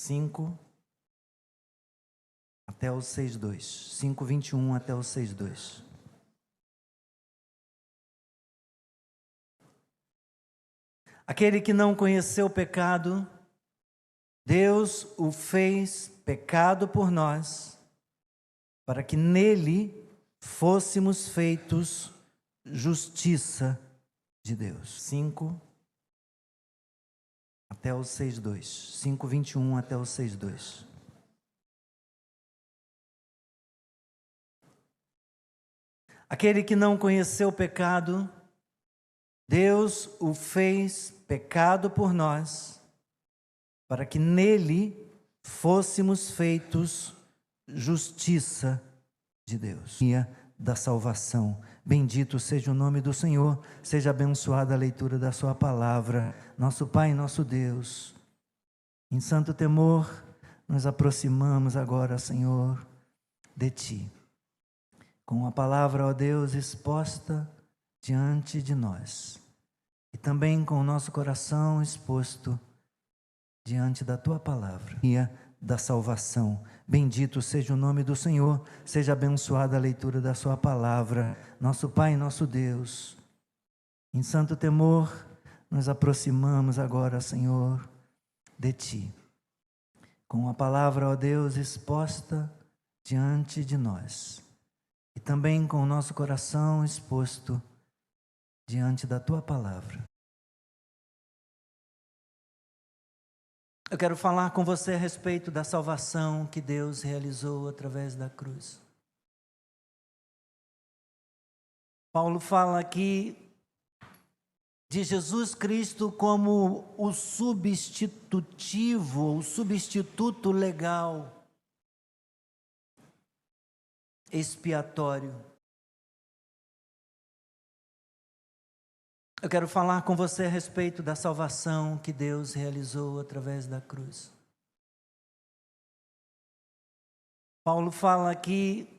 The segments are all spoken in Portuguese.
5 até o 6:2. 5:21 até o 6:2. Aquele que não conheceu o pecado, Deus o fez pecado por nós, para que nele fôssemos feitos justiça de Deus. 5 até o 6:2. 5:21 até o 6:2. Aquele que não conheceu o pecado, Deus o fez pecado por nós, para que nele fôssemos feitos justiça de Deus. Dia da salvação. Bendito seja o nome do Senhor, seja abençoada a leitura da sua palavra. Nosso Pai, nosso Deus, em santo temor, nos aproximamos agora, Senhor, de Ti. Com a palavra, ó Deus, exposta diante de nós. E também com o nosso coração exposto diante da Tua palavra. Dia da salvação. Bendito seja o nome do Senhor, seja abençoada a leitura da sua palavra. Nosso Pai, nosso Deus, em santo temor, nos aproximamos agora, Senhor, de Ti. Com a palavra, ó Deus, exposta diante de nós. E também com o nosso coração exposto diante da Tua palavra. Eu quero falar com você a respeito da salvação que Deus realizou através da cruz. Paulo fala aqui de Jesus Cristo como o substitutivo, o substituto legal, expiatório. Eu quero falar com você a respeito da salvação que Deus realizou através da cruz. Paulo fala aqui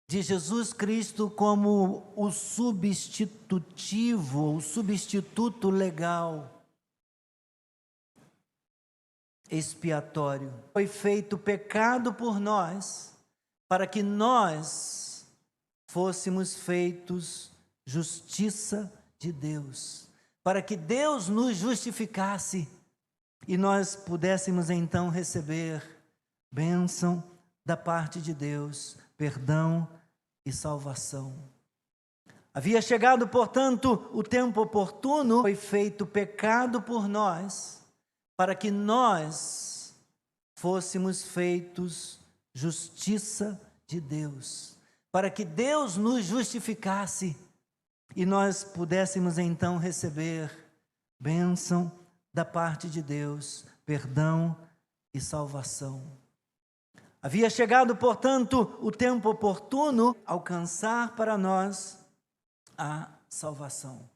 de Jesus Cristo como o substitutivo, o substituto legal, expiatório. Foi feito pecado por nós, para que nós fôssemos feitos justiça de Deus, para que Deus nos justificasse e nós pudéssemos então receber bênção da parte de Deus, perdão e salvação. Havia chegado, portanto, o tempo oportuno, foi feito pecado por nós, para que nós fôssemos feitos justiça de Deus, para que Deus nos justificasse e nós pudéssemos então receber bênção da parte de Deus, perdão e salvação. Havia chegado, portanto, o tempo oportuno alcançar para nós a salvação.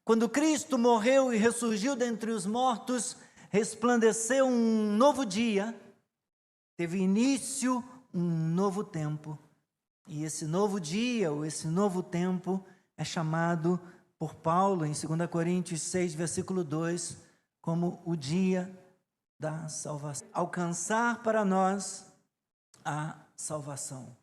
Quando Cristo morreu e ressurgiu dentre os mortos, resplandeceu um novo dia, teve início um novo tempo. E esse novo dia, ou esse novo tempo, é chamado por Paulo, em 2 Coríntios 6, versículo 2, como o dia da salvação. Alcançar para nós a salvação.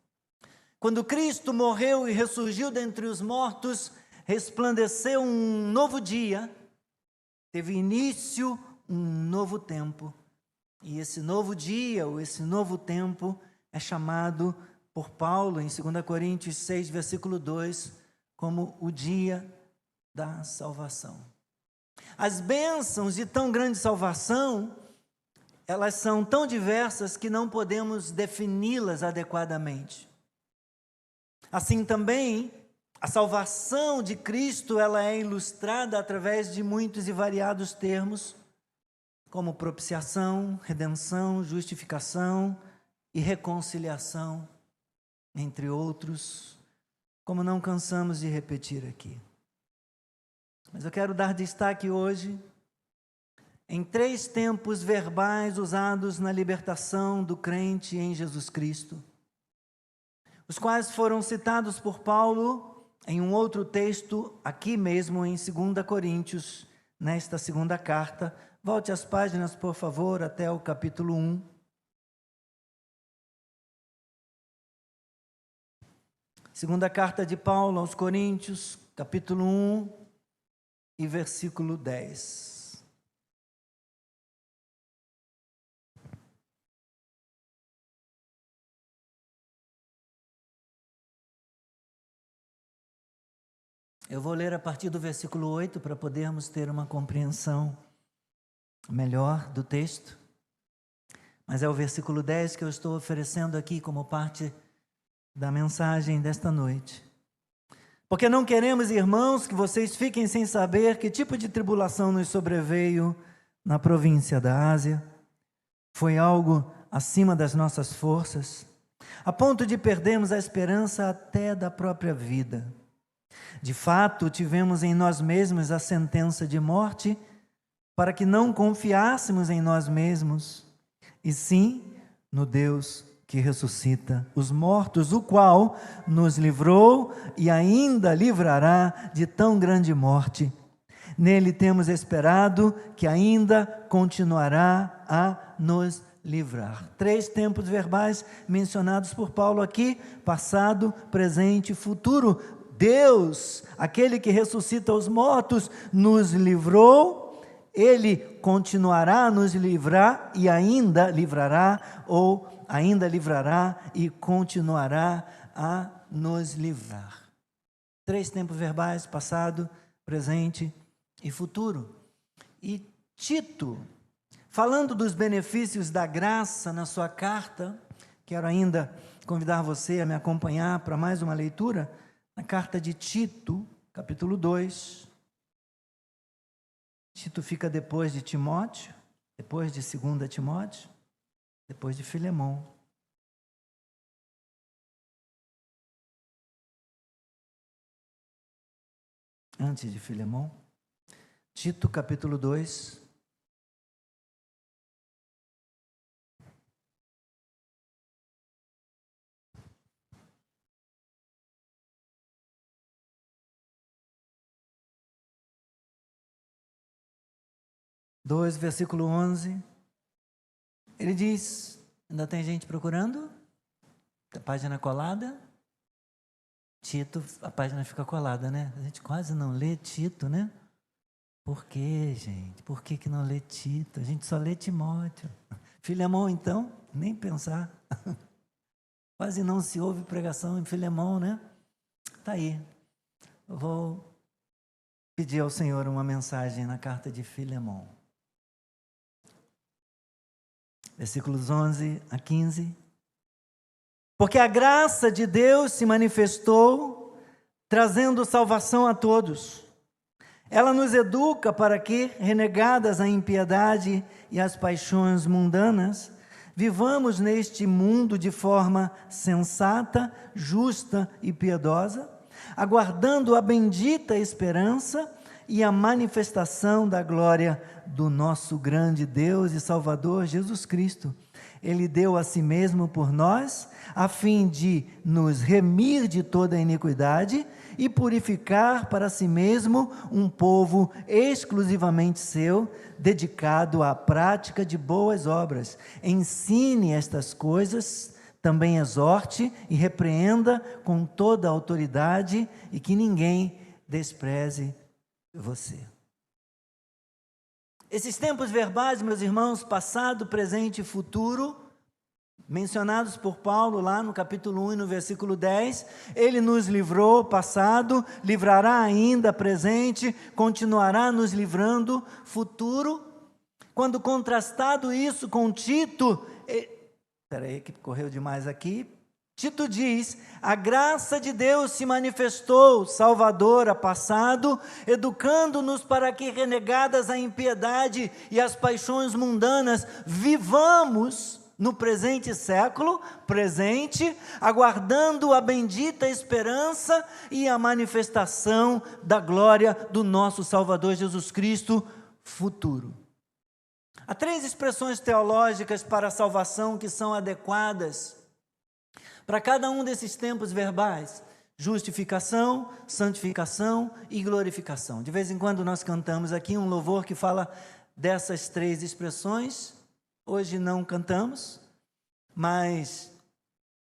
Quando Cristo morreu e ressurgiu dentre os mortos, resplandeceu um novo dia, teve início um novo tempo. E esse novo dia, ou esse novo tempo, é chamado por Paulo, em 2 Coríntios 6, versículo 2, como o dia da salvação. As bênçãos de tão grande salvação, elas são tão diversas que não podemos defini-las adequadamente. Assim também, a salvação de Cristo, ela é ilustrada através de muitos e variados termos, como propiciação, redenção, justificação e reconciliação, entre outros, como não cansamos de repetir aqui. Mas eu quero dar destaque hoje em 3 tempos verbais usados na libertação do crente em Jesus Cristo, os quais foram citados por Paulo em um outro texto, aqui mesmo em 2 Coríntios, nesta segunda carta. Volte as páginas, por favor, até o capítulo 1. Segunda carta de Paulo aos Coríntios, capítulo 1 e versículo 10. Eu vou ler a partir do versículo 8 para podermos ter uma compreensão melhor do texto. Mas é o versículo 10 que eu estou oferecendo aqui como parte da mensagem desta noite. Porque não queremos, irmãos, que vocês fiquem sem saber que tipo de tribulação nos sobreveio na província da Ásia. Foi algo acima das nossas forças, a ponto de perdermos a esperança até da própria vida. De fato, tivemos em nós mesmos a sentença de morte, para que não confiássemos em nós mesmos, e sim no Deus que ressuscita os mortos, o qual nos livrou e ainda livrará de tão grande morte. Nele temos esperado que ainda continuará a nos livrar. 3 tempos verbais mencionados por Paulo aqui: passado, presente e futuro. Deus, aquele que ressuscita os mortos, nos livrou, Ele continuará a nos livrar e ainda livrará, ou ainda livrará e continuará a nos livrar. 3 tempos verbais: passado, presente e futuro. E Tito, falando dos benefícios da graça na sua carta, quero ainda convidar você a me acompanhar para mais uma leitura, na carta de Tito, capítulo 2. Tito fica depois de Timóteo, depois de 2 Timóteo, depois de Filemão. Antes de Filemão. Tito, capítulo 2. Versículo 11, ele diz, ainda tem gente procurando? A página colada? Tito, a página fica colada, né? A gente quase não lê Tito, né? Por quê, gente? Por que não lê Tito? A gente só lê Timóteo. Filemão, então, nem pensar. Quase não se ouve pregação em Filemão, né? Está aí. Eu vou pedir ao Senhor uma mensagem na carta de Filemão. Versículos 11 a 15. Porque a graça de Deus se manifestou, trazendo salvação a todos. Ela nos educa para que, renegadas a impiedade e as paixões mundanas, vivamos neste mundo de forma sensata, justa e piedosa, aguardando a bendita esperança e a manifestação da glória do nosso grande Deus e Salvador Jesus Cristo. Ele deu a si mesmo por nós, a fim de nos remir de toda a iniquidade e purificar para si mesmo um povo exclusivamente seu, dedicado à prática de boas obras. Ensine estas coisas, também exorte e repreenda com toda a autoridade, e que ninguém despreze você. Esses tempos verbais, meus irmãos, passado, presente e futuro, mencionados por Paulo lá no capítulo 1 e no versículo 10, ele nos livrou, passado, livrará ainda, presente, continuará nos livrando, futuro. Quando contrastado isso com Tito, espera aí que correu demais aqui, Tito diz, a graça de Deus se manifestou, salvadora, passado, educando-nos para que, renegadas a impiedade e as paixões mundanas, vivamos no presente século, presente, aguardando a bendita esperança e a manifestação da glória do nosso Salvador Jesus Cristo, futuro. Há 3 expressões teológicas para a salvação que são adequadas para cada um desses tempos verbais. justificação, santificação e glorificação. De vez em quando nós cantamos aqui um louvor que fala dessas três expressões. Hoje não cantamos, mas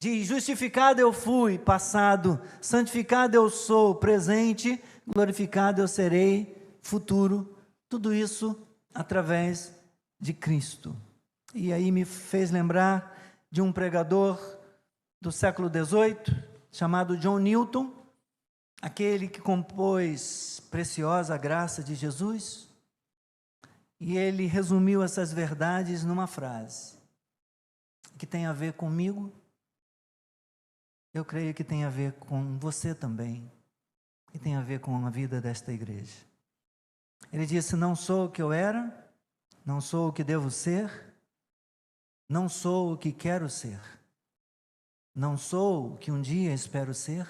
de justificado eu fui, passado, santificado eu sou, presente, glorificado eu serei, futuro. Tudo isso através de Cristo. E aí me fez lembrar de um pregador do século XVIII, chamado John Newton, aquele que compôs Preciosa Graça de Jesus, e ele resumiu essas verdades numa frase, que tem a ver comigo, eu creio que tem a ver com você também, e tem a ver com a vida desta igreja. Ele disse: não sou o que eu era, não sou o que devo ser, não sou o que quero ser, não sou o que um dia espero ser,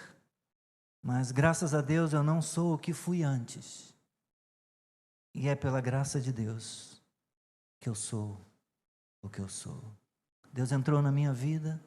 mas graças a Deus eu não sou o que fui antes. E é pela graça de Deus que eu sou o que eu sou. Deus entrou na minha vida,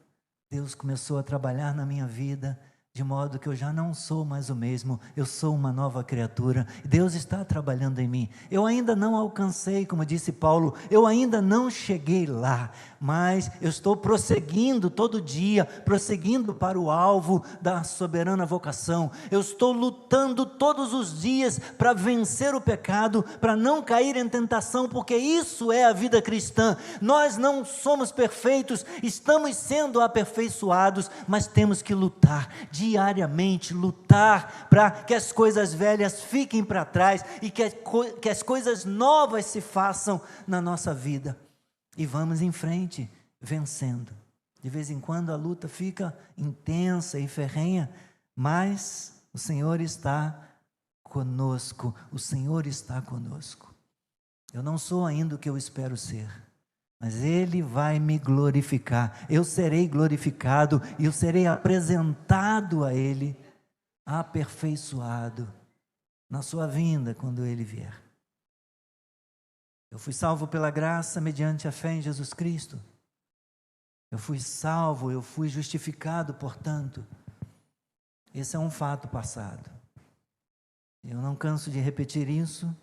Deus começou a trabalhar na minha vida, de modo que eu já não sou mais o mesmo, eu sou uma nova criatura, Deus está trabalhando em mim. Eu ainda não alcancei, como disse Paulo, eu ainda não cheguei lá, mas eu estou prosseguindo todo dia, prosseguindo para o alvo da soberana vocação. Eu estou lutando todos os dias para vencer o pecado, para não cair em tentação, porque isso é a vida cristã. Nós não somos perfeitos, estamos sendo aperfeiçoados, mas temos que lutar diariamente, lutar para que as coisas velhas fiquem para trás e que as coisas novas se façam na nossa vida. E vamos em frente, vencendo. De vez em quando a luta fica intensa e ferrenha, mas o Senhor está conosco, o Senhor está conosco. Eu não sou ainda o que eu espero ser, mas Ele vai me glorificar, eu serei glorificado e eu serei apresentado a Ele, aperfeiçoado, na sua vinda quando Ele vier. Eu fui salvo pela graça mediante a fé em Jesus Cristo. Eu fui salvo, eu fui justificado, portanto. Esse é um fato passado. Eu não canso de repetir isso,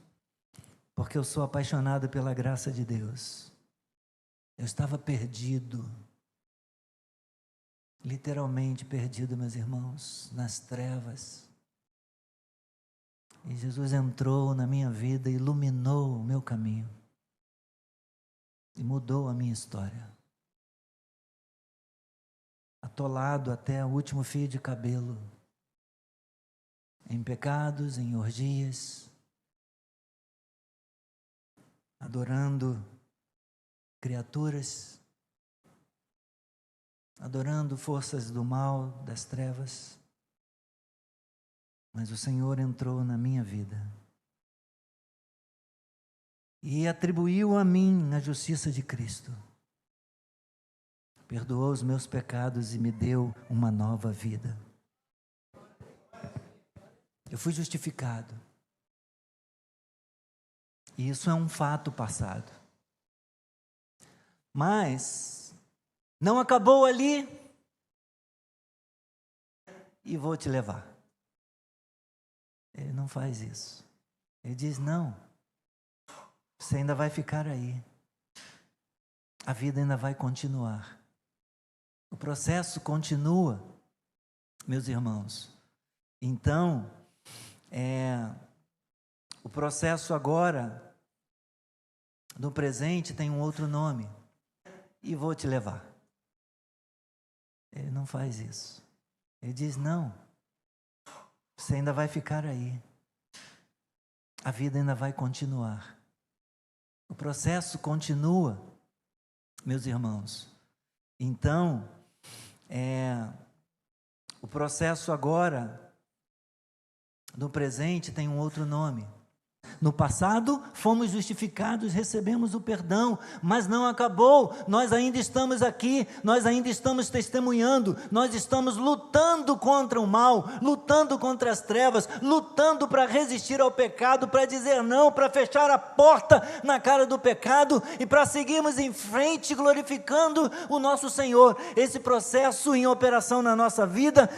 porque eu sou apaixonado pela graça de Deus. Eu estava perdido, literalmente perdido, meus irmãos, nas trevas. E Jesus entrou na minha vida, iluminou o meu caminho e mudou a minha história. Atolado até o último fio de cabelo, em pecados, em orgias, adorando criaturas, adorando forças do mal, das trevas, mas o Senhor entrou na minha vida e atribuiu a mim a justiça de Cristo, perdoou os meus pecados e me deu uma nova vida. Eu fui justificado, e isso é um fato passado. Mas não acabou ali, e vou te levar. Ele não faz isso. Ele diz: não, você ainda vai ficar aí, a vida ainda vai continuar, o processo continua, meus irmãos. Então, o processo agora, no presente, tem um outro nome, e vou te levar. Ele não faz isso. Ele diz: não, você ainda vai ficar aí, a vida ainda vai continuar, o processo continua, meus irmãos. Então, o processo agora, no presente, tem um outro nome, No passado, fomos justificados, recebemos o perdão, mas não acabou. Nós ainda estamos aqui, nós ainda estamos testemunhando, nós estamos lutando contra o mal, lutando contra as trevas, lutando para resistir ao pecado, para dizer não, para fechar a porta na cara do pecado e para seguirmos em frente glorificando o nosso Senhor. Esse processo em operação na nossa vida,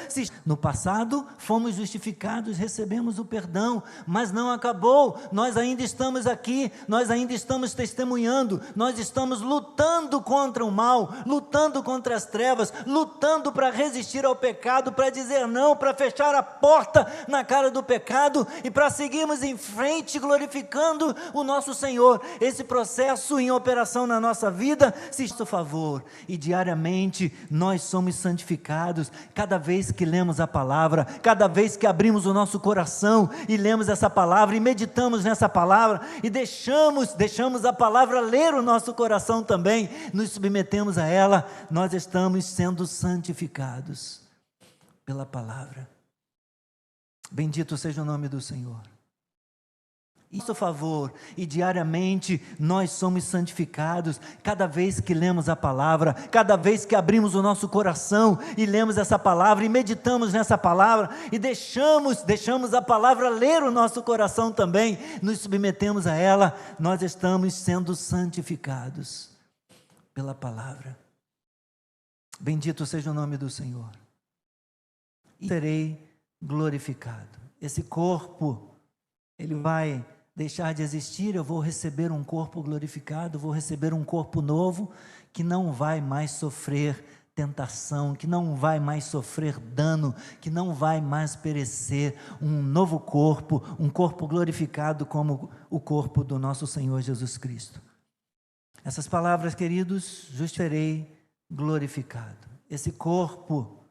no passado, fomos justificados, recebemos o perdão, mas não acabou. Nós ainda estamos aqui, nós ainda estamos testemunhando, nós estamos lutando contra o mal, lutando contra as trevas, lutando para resistir ao pecado, para dizer não, para fechar a porta na cara do pecado e para seguirmos em frente glorificando o nosso Senhor. Esse processo em operação na nossa vida, se a favor, e diariamente nós somos santificados, cada vez que lemos a palavra, cada vez que abrimos o nosso coração e lemos essa palavra e meditamos nessa palavra e deixamos a palavra ler o nosso coração também, nos submetemos a ela, nós estamos sendo santificados pela palavra. Bendito seja o nome do Senhor. Isso, favor, e diariamente nós somos santificados, cada vez que lemos a palavra, cada vez que abrimos o nosso coração e lemos essa palavra e meditamos nessa palavra e deixamos a palavra ler o nosso coração também, nos submetemos a ela, nós estamos sendo santificados pela palavra. Bendito seja o nome do Senhor. E serei glorificado. Esse corpo, ele vai deixar de existir, eu vou receber um corpo glorificado, vou receber um corpo novo, que não vai mais sofrer tentação, que não vai mais sofrer dano, que não vai mais perecer, um novo corpo, um corpo glorificado como o corpo do nosso Senhor Jesus Cristo. Essas palavras, queridos, serei glorificado. Esse corpo,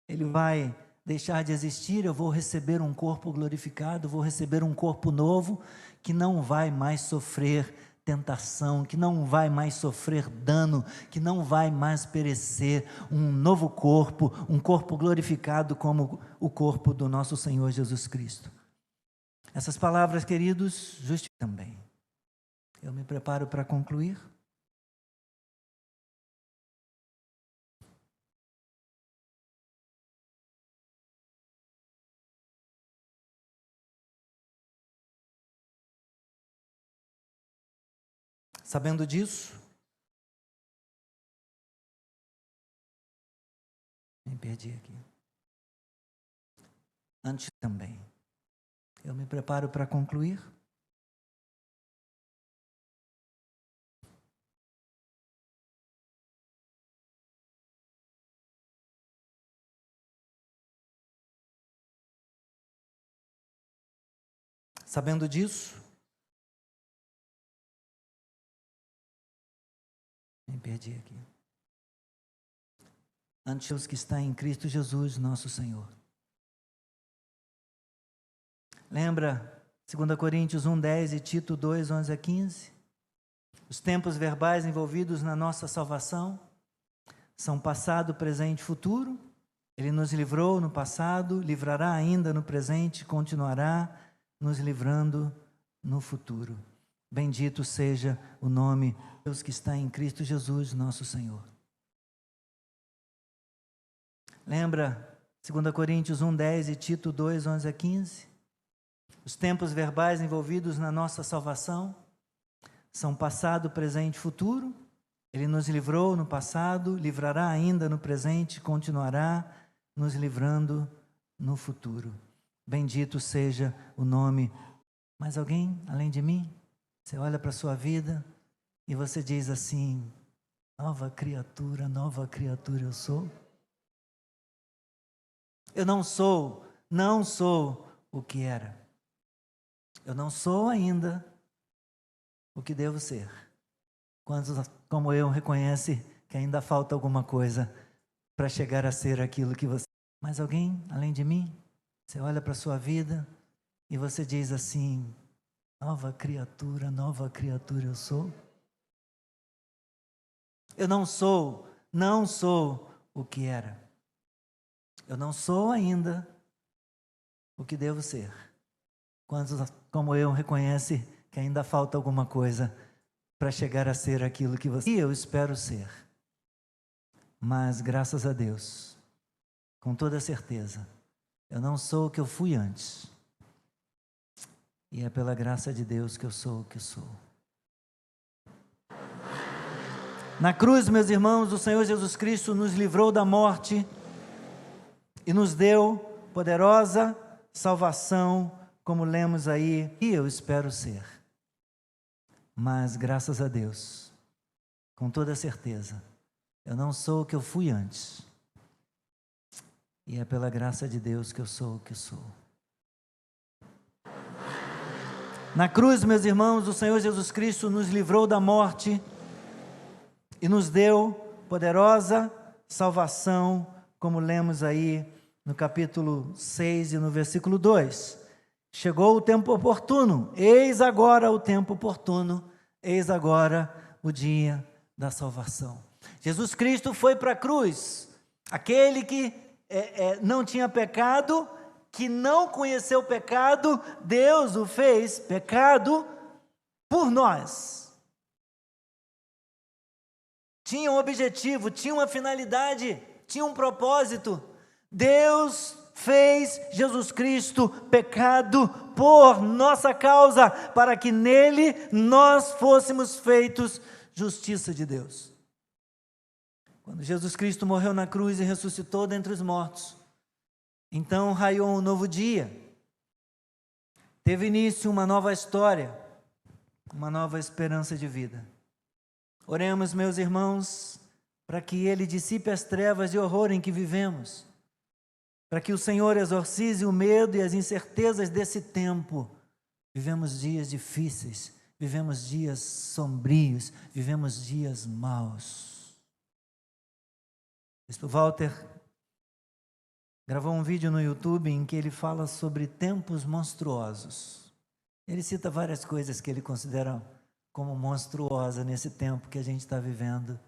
ele vai deixar de existir, eu vou receber um corpo glorificado, vou receber um corpo novo, que não vai mais sofrer tentação, que não vai mais sofrer dano, que não vai mais perecer, um novo corpo, um corpo glorificado como o corpo do nosso Senhor Jesus Cristo. Essas palavras, queridos, justificam também. Eu me preparo para concluir. Sabendo disso, me perdi aqui. Antes também, eu me preparo para concluir. Sabendo disso, me perdi aqui. Antes os que está em Cristo Jesus, nosso Senhor. Lembra 2 Coríntios 1:10 e Tito 2:11-15? Os tempos verbais envolvidos na nossa salvação são passado, presente e futuro. Ele nos livrou no passado, livrará ainda no presente, continuará nos livrando no futuro. Bendito seja o nome de Deus que está em Cristo Jesus, nosso Senhor. Lembra 2 Coríntios 1:10 e Tito 2:11-15? Os tempos verbais envolvidos na nossa salvação são passado, presente e futuro. Ele nos livrou no passado, livrará ainda no presente, continuará nos livrando no futuro. Bendito seja o nome. Mais alguém além de mim? Você olha para a sua vida e você diz assim: nova criatura eu sou. Eu não sou o que era. Eu não sou ainda o que devo ser. Quantos, como eu, reconhece que ainda falta alguma coisa para chegar a ser aquilo que você... Mais alguém além de mim? Você olha para a sua vida e você diz assim: nova criatura eu sou. Eu não sou o que era. Eu não sou ainda o que devo ser. Quantos, como eu, reconhece que ainda falta alguma coisa para chegar a ser aquilo que você... E eu espero ser. Mas, graças a Deus, com toda certeza, eu não sou o que eu fui antes. E é pela graça de Deus que eu sou o que sou. Na cruz, meus irmãos, o Senhor Jesus Cristo nos livrou da morte e nos deu poderosa salvação, como lemos aí, e eu espero ser. Mas, graças a Deus, com toda certeza, eu não sou o que eu fui antes. E é pela graça de Deus que eu sou o que sou. Na cruz, meus irmãos, o Senhor Jesus Cristo nos livrou da morte e nos deu poderosa salvação, como lemos aí no capítulo 6 e no versículo 2. Chegou o tempo oportuno, eis agora o tempo oportuno, eis agora o dia da salvação. Jesus Cristo foi para a cruz, aquele que não tinha pecado, que não conheceu o pecado, Deus o fez pecado por nós. Tinha um objetivo, tinha uma finalidade, tinha um propósito. Deus fez Jesus Cristo pecado por nossa causa, para que nele nós fôssemos feitos justiça de Deus. Quando Jesus Cristo morreu na cruz e ressuscitou dentre os mortos, então raiou um novo dia. Teve início uma nova história, uma nova esperança de vida. Oremos, meus irmãos, para que Ele dissipe as trevas e horror em que vivemos, para que o Senhor exorcize o medo e as incertezas desse tempo. Vivemos dias difíceis, vivemos dias sombrios, vivemos dias maus. Bispo Walter gravou um vídeo no YouTube em que ele fala sobre tempos monstruosos. Ele cita várias coisas que ele considera como monstruosa nesse tempo que a gente está vivendo.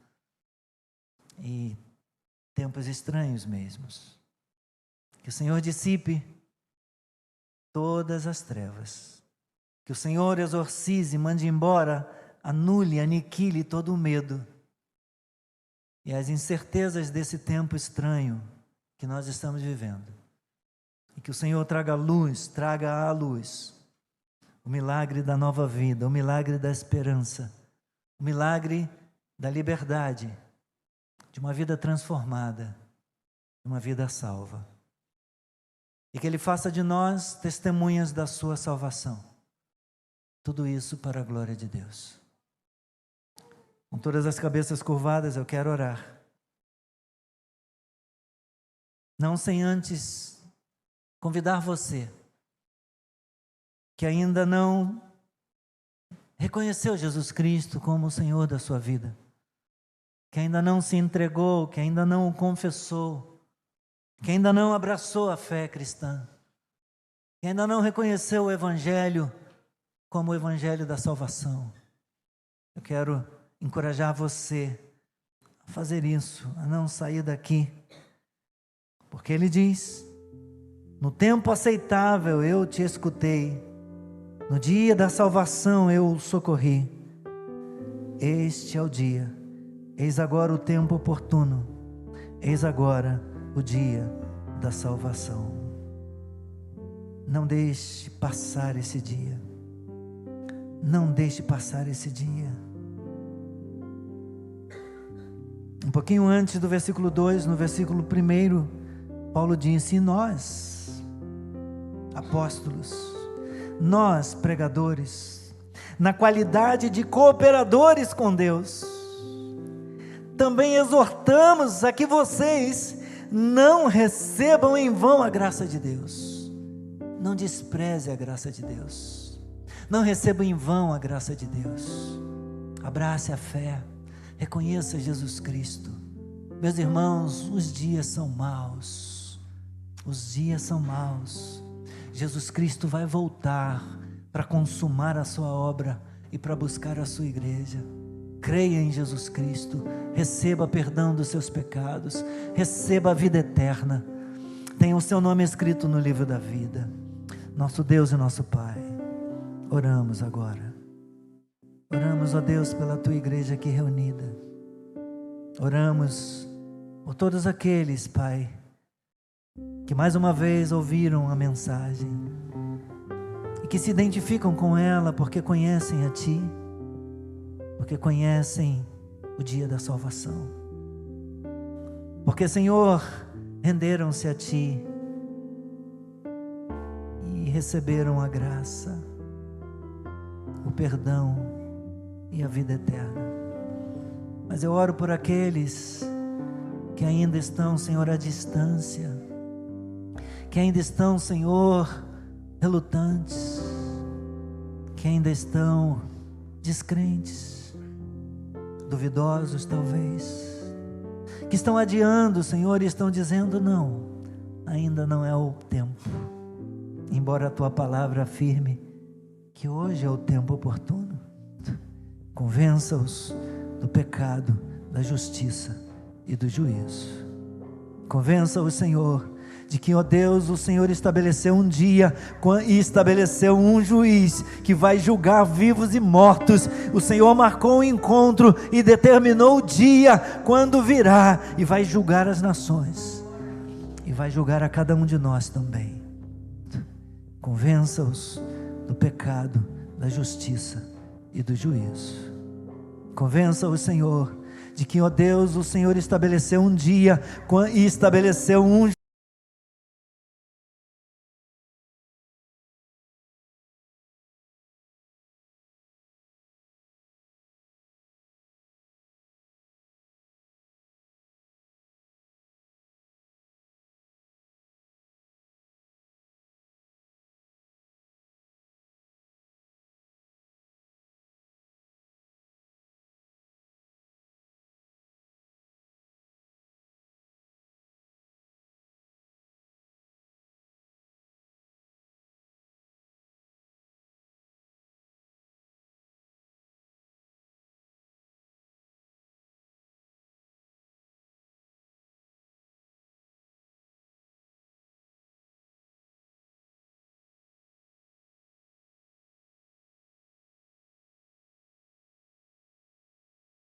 E tempos estranhos mesmos. Que o Senhor dissipe todas as trevas. Que o Senhor exorcize, mande embora, anule, aniquile todo o medo. E as incertezas desse tempo estranho que nós estamos vivendo. E que o Senhor traga à luz o milagre da nova vida, o milagre da esperança, o milagre da liberdade, de uma vida transformada, de uma vida salva. E que Ele faça de nós testemunhas da sua salvação. Tudo isso para a glória de Deus. Com todas as cabeças curvadas, eu quero orar. Não sem antes convidar você, que ainda não reconheceu Jesus Cristo como o Senhor da sua vida, que ainda não se entregou, que ainda não o confessou, que ainda não abraçou a fé cristã, que ainda não reconheceu o Evangelho como o Evangelho da salvação. Eu quero encorajar você a fazer isso, a não sair daqui, porque Ele diz: no tempo aceitável eu te escutei, no dia da salvação eu o socorri. Este é o dia, eis agora o tempo oportuno, eis agora o dia da salvação. Não deixe passar esse dia, não deixe passar esse dia. Um pouquinho antes do versículo 2, no versículo 1, Paulo disse: e nós, apóstolos, nós, pregadores, na qualidade de cooperadores com Deus, também exortamos a que vocês não recebam em vão a graça de Deus. Não despreze a graça de Deus. Não receba em vão a graça de Deus. Abrace a fé. Reconheça Jesus Cristo. Meus irmãos, os dias são maus. Os dias são maus. Jesus Cristo vai voltar para consumar a sua obra e para buscar a sua igreja. Creia em Jesus Cristo, receba perdão dos seus pecados, receba a vida eterna, tenha o seu nome escrito no livro da vida. Nosso Deus e nosso Pai, oramos agora. Oramos, ó Deus, pela Tua igreja aqui reunida. Oramos por todos aqueles, Pai, que mais uma vez ouviram a mensagem e que se identificam com ela porque conhecem a Ti, porque conhecem o dia da salvação, porque, Senhor, renderam-se a Ti e receberam a graça, o perdão e a vida eterna. Mas eu oro por aqueles que ainda estão, Senhor, à distância, que ainda estão, Senhor, relutantes, que ainda estão descrentes, duvidosos talvez, que estão adiando, Senhor, e estão dizendo não, ainda não é o tempo, embora a Tua palavra afirme que hoje é o tempo oportuno. Convença-os do pecado, da justiça e do juízo. Convença-os, Senhor, de que, ó Deus, o Senhor estabeleceu um dia e estabeleceu um juiz que vai julgar vivos e mortos. O Senhor marcou um encontro e determinou o dia quando virá e vai julgar as nações e vai julgar a cada um de nós também. Convença-os do pecado, da justiça e do juízo. Convença-os, Senhor, de que, ó Deus, o Senhor estabeleceu um dia e estabeleceu um